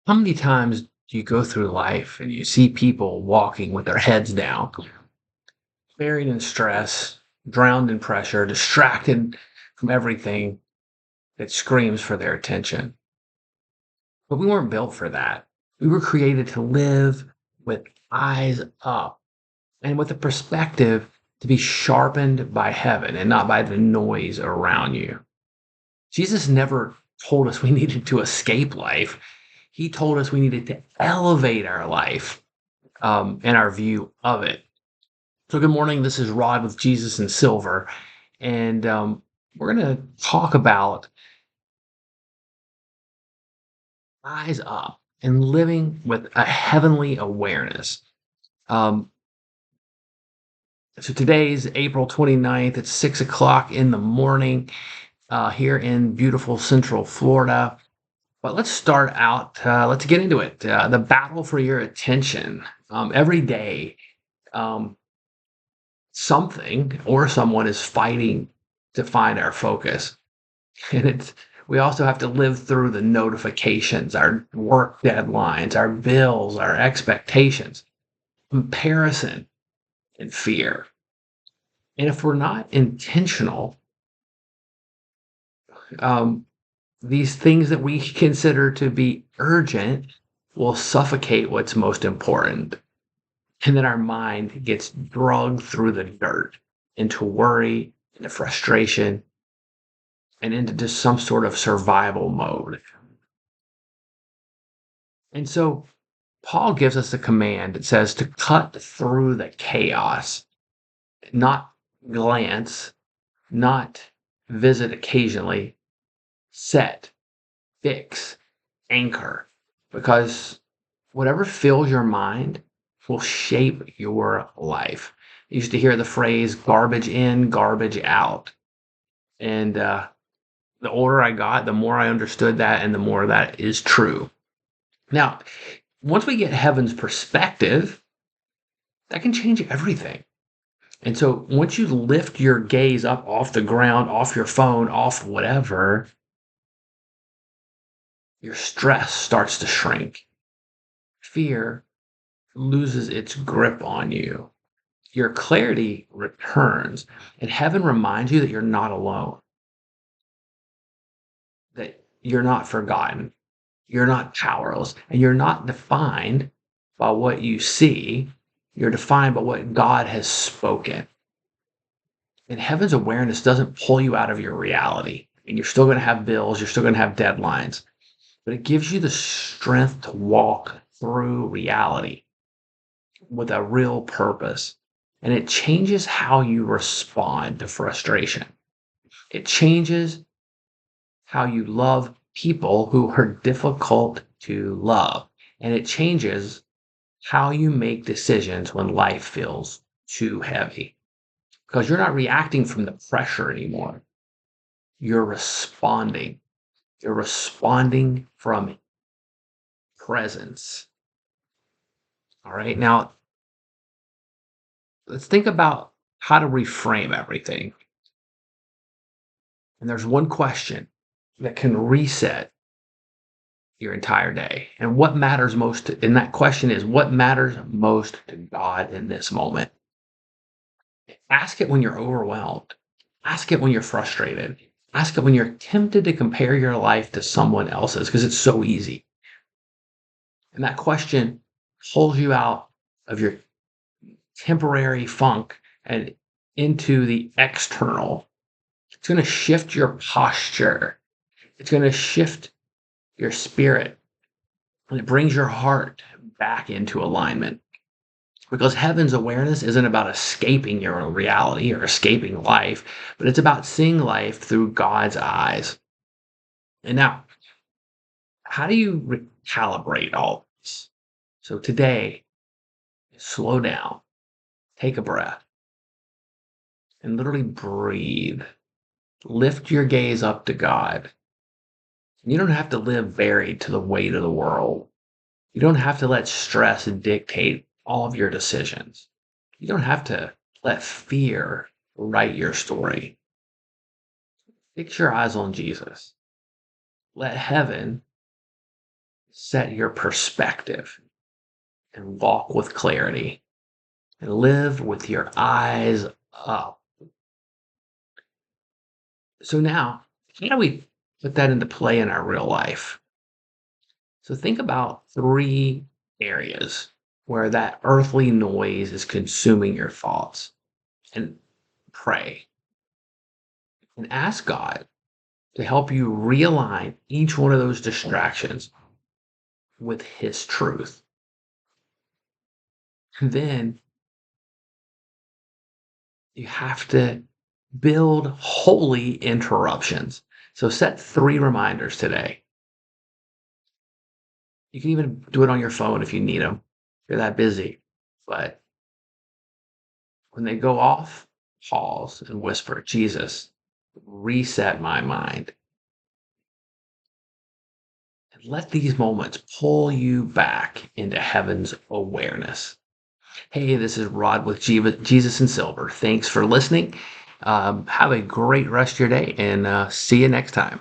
How many times do you go through life and you see people walking with their heads down, buried in stress, drowned in pressure, distracted from everything that screams for their attention? But we weren't built for that. We were created to live with eyes up and with a perspective to be sharpened by heaven and not by the noise around you. Jesus never told us we needed to escape life. He told us we needed to elevate our life and our view of it. So, good morning. This is Rod with Jesus and Silver, and we're going to talk about eyes up and living with a heavenly awareness. Um, so, today's April 29th. It's 6 o'clock in the morning here in beautiful Central Florida. But let's start out, let's get into it. The battle for your attention. Every day, um, something or someone is fighting to find our focus. And we also have to live through the notifications, our work deadlines, our bills, our expectations, comparison, and fear. And if we're not intentional, um, these things that we consider to be urgent will suffocate what's most important. And then our mind gets dragged through the dirt into worry, into frustration, and into just some sort of survival mode. And so Paul gives us a command that says to cut through the chaos, not glance, not visit occasionally, set, fix, anchor, because whatever fills your mind will shape your life. I used to hear the phrase garbage in, garbage out. And the older I got, the more I understood that, and the more that is true. Now, once we get heaven's perspective, that can change everything. And so once you lift your gaze up off the ground, off your phone, off whatever, your stress starts to shrink. Fear loses its grip on you. Your clarity returns, and heaven reminds you that you're not alone, that you're not forgotten, you're not powerless, and you're not defined by what you see. You're defined by what God has spoken. And heaven's awareness doesn't pull you out of your reality. And you're still going to have bills, you're still going to have deadlines, but it gives you the strength to walk through reality with a real purpose. And it changes how you respond to frustration. It changes how you love people who are difficult to love. And it changes how you make decisions when life feels too heavy. Because you're not reacting from the pressure anymore. You're responding. You're responding from presence. All right. Now, let's think about how to reframe everything. And there's one question that can reset your entire day. And what matters most, and that question is what matters most to God in this moment? Ask it when you're overwhelmed. Ask it when you're frustrated. Ask it when you're tempted to compare your life to someone else's because it's so easy. And that question pulls you out of your temporary funk and into the external. It's going to shift your posture. It's going to shift your spirit. And it brings your heart back into alignment. Because heaven's awareness isn't about escaping your reality or escaping life, but it's about seeing life through God's eyes. And now, how do you recalibrate all this? So today, slow down, take a breath, and literally breathe. Lift your gaze up to God. You don't have to live buried to the weight of the world. You don't have to let stress dictate all of your decisions. You don't have to let fear write your story. Fix your eyes on Jesus. Let heaven set your perspective and walk with clarity and live with your eyes up. So now, how do we put that into play in our real life? So think about three areas where that earthly noise is consuming your thoughts and pray and ask God to help you realign each one of those distractions with His truth. And then you have to build holy interruptions. So set three reminders today. You can even do it on your phone if you need them. If you're that busy. But when they go off, pause and whisper, Jesus, reset my mind. And let these moments pull you back into heaven's awareness. Hey, this is Rod with Jesus and Silver. Thanks for listening. Have a great rest of your day and see you next time.